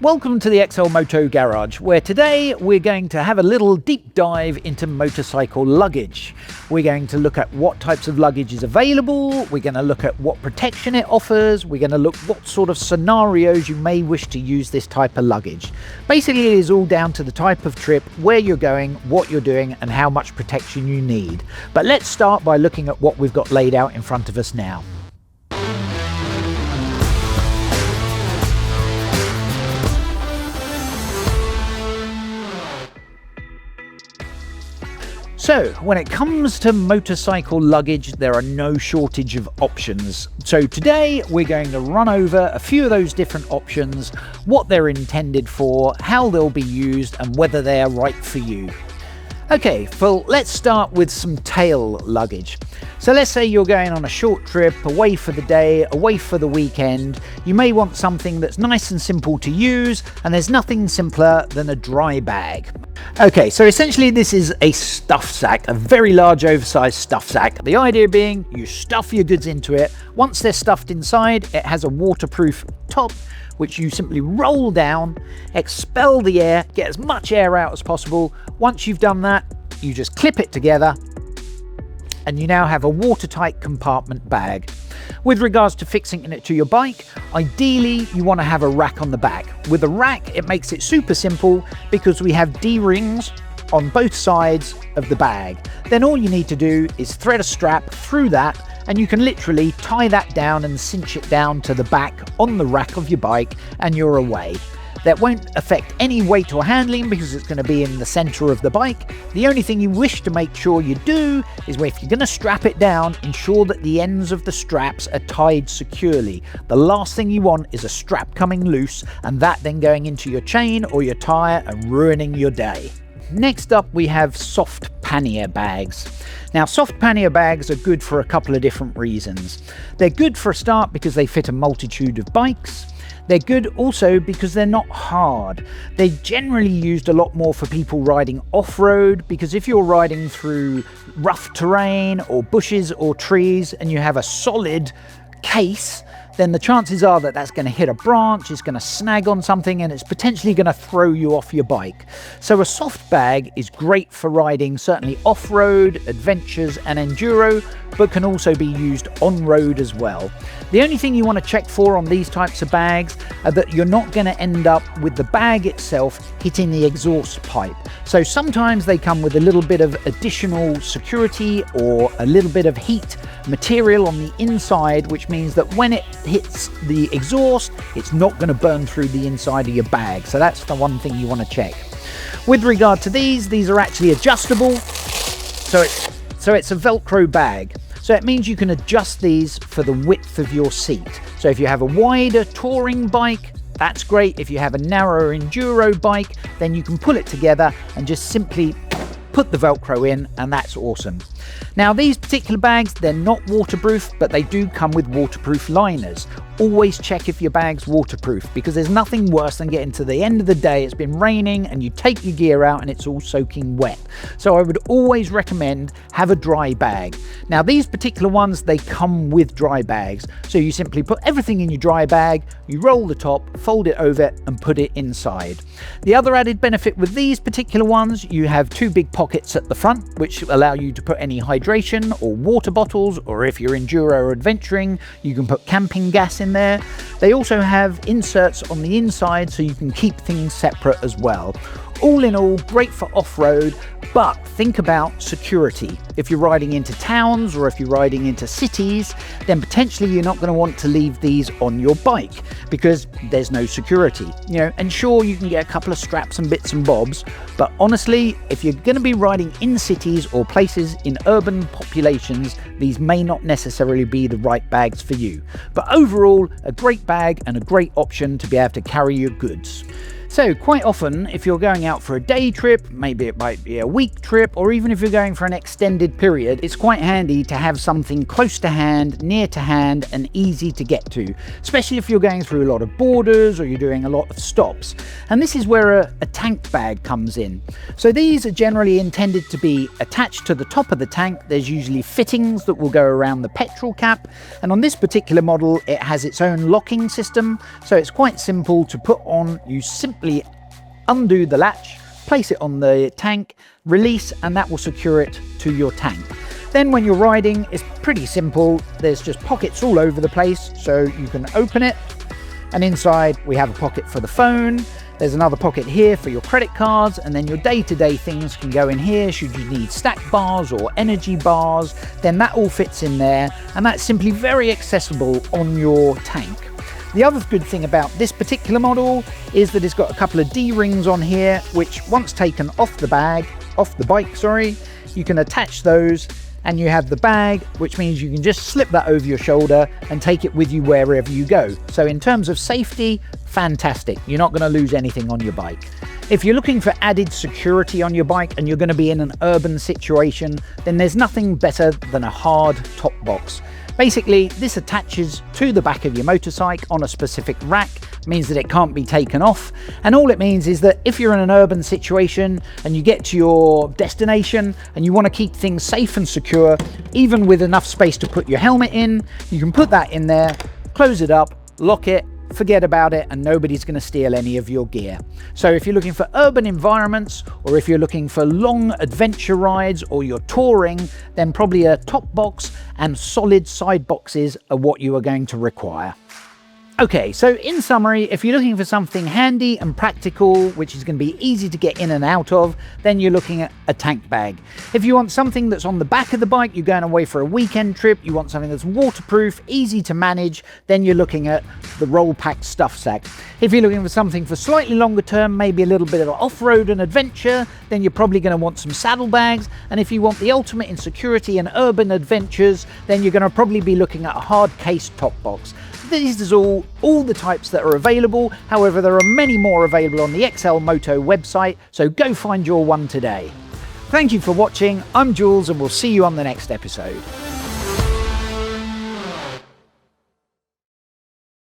Welcome to the XLMOTO Garage, where today we're going to have a little deep dive into motorcycle luggage. We're going to look at what types of luggage is available, we're going to look at what protection it offers, we're going to look what sort of scenarios you may wish to use this type of luggage. Basically, it is all down to the type of trip, where you're going, what you're doing, and how much protection you need. But let's start by looking at what we've got laid out in front of us now. So, when it comes to motorcycle luggage, there are no shortage of options. So today we're going to run over a few of those different options, what they're intended for, how they'll be used, and whether they are right for you. Okay, well, let's start with some tail luggage. So let's say you're going on a short trip, away for the day, away for the weekend. You may want something that's nice and simple to use, and there's nothing simpler than a dry bag. Okay, so essentially this is a stuff sack, a very large oversized stuff sack. The idea being you stuff your goods into it. Once they're stuffed inside, it has a waterproof top, which you simply roll down, expel the air, get as much air out as possible. Once you've done that, you just clip it together, and you now have a watertight compartment bag. With regards to fixing it to your bike, ideally you want to have a rack on the back. With a rack, it makes it super simple because we have D-rings on both sides of the bag. Then all you need to do is thread a strap through that, and you can literally tie that down and cinch it down to the back on the rack of your bike, and you're away. That won't affect any weight or handling because it's going to be in the center of the bike. The only thing you wish to make sure you do is, if you're going to strap it down, ensure that the ends of the straps are tied securely. The last thing you want is a strap coming loose and that then going into your chain or your tire and ruining your day. Next up, we have soft pannier bags. Now, soft pannier bags are good for a couple of different reasons. They're good for a start because they fit a multitude of bikes. They're good also because they're not hard. They're generally used a lot more for people riding off-road, because if you're riding through rough terrain or bushes or trees and you have a solid case, then the chances are that that's going to hit a branch, it's going to snag on something, and it's potentially going to throw you off your bike. So a soft bag is great for riding certainly off-road, adventures and enduro, but can also be used on-road as well. The only thing you want to check for on these types of bags are that you're not going to end up with the bag itself hitting the exhaust pipe. So sometimes they come with a little bit of additional security or a little bit of heat material on the inside, which means that when it hits the exhaust, it's not going to burn through the inside of your bag. So that's the one thing you want to check. With regard to these are actually adjustable. So it's a Velcro bag. So it means you can adjust these for the width of your seat. So if you have a wider touring bike, that's great. If you have a narrower enduro bike, then you can pull it together and just simply put the Velcro in, and that's awesome. Now, these particular bags, they're not waterproof, but they do come with waterproof liners. Always check if your bag's waterproof, because there's nothing worse than getting to the end of the day, it's been raining and you take your gear out and it's all soaking wet. So I would always recommend have a dry bag. Now, these particular ones, they come with dry bags. So you simply put everything in your dry bag, you roll the top, fold it over and put it inside. The other added benefit with these particular ones, you have two big pockets at the front, which allow you to put any hydration or water bottles, or if you're enduro or adventuring, you can put camping gas in there. They also have inserts on the inside so you can keep things separate as well. All in all, great for off-road, but think about security. If you're riding into towns or if you're riding into cities, then potentially you're not going to want to leave these on your bike because there's no security. And sure, you can get a couple of straps and bits and bobs, but honestly, if you're going to be riding in cities or places in urban populations, these may not necessarily be the right bags for you. But overall, a great bag and a great option to be able to carry your goods. So quite often, if you're going out for a day trip, maybe it might be a week trip, or even if you're going for an extended period, it's quite handy to have something close to hand, near to hand, and easy to get to, especially if you're going through a lot of borders or you're doing a lot of stops. And this is where a tank bag comes in. So these are generally intended to be attached to the top of the tank. There's usually fittings that will go around the petrol cap, and on this particular model it has its own locking system, so it's quite simple to put on. You simply undo the latch, place it on the tank, release, and that will secure it to your tank. Then when you're riding, it's pretty simple. There's just pockets all over the place, so you can open it, and inside we have a pocket for the phone. There's another pocket here for your credit cards, and then your day-to-day things can go in here should you need stack bars or energy bars. Then that all fits in there, and that's simply very accessible on your tank. The other good thing about this particular model is that it's got a couple of D-rings on here, which once taken off the bike, you can attach those, and you have the bag, which means you can just slip that over your shoulder and take it with you wherever you go. So in terms of safety, fantastic. You're not going to lose anything on your bike. If you're looking for added security on your bike and you're going to be in an urban situation, then there's nothing better than a hard top box. Basically, this attaches to the back of your motorcycle on a specific rack, means that it can't be taken off, and all it means is that if you're in an urban situation and you get to your destination and you want to keep things safe and secure, even with enough space to put your helmet in, you can put that in there, close it up, lock it, forget about it, and nobody's going to steal any of your gear. So if you're looking for urban environments, or if you're looking for long adventure rides, or you're touring, then probably a top box and solid side boxes are what you are going to require. Okay, so in summary, if you're looking for something handy and practical, which is going to be easy to get in and out of, then you're looking at a tank bag. If you want something that's on the back of the bike, you're going away for a weekend trip, you want something that's waterproof, easy to manage, then you're looking at the roll-packed stuff sack. If you're looking for something for slightly longer term, maybe a little bit of off-road and adventure, then you're probably going to want some saddlebags. And if you want the ultimate in security and urban adventures, then you're going to probably be looking at a hard case top box. This is all the types that are available. However, there are many more available on the XLMOTO website, so go find your one today. Thank you for watching. I'm Jules, and we'll see you on the next episode.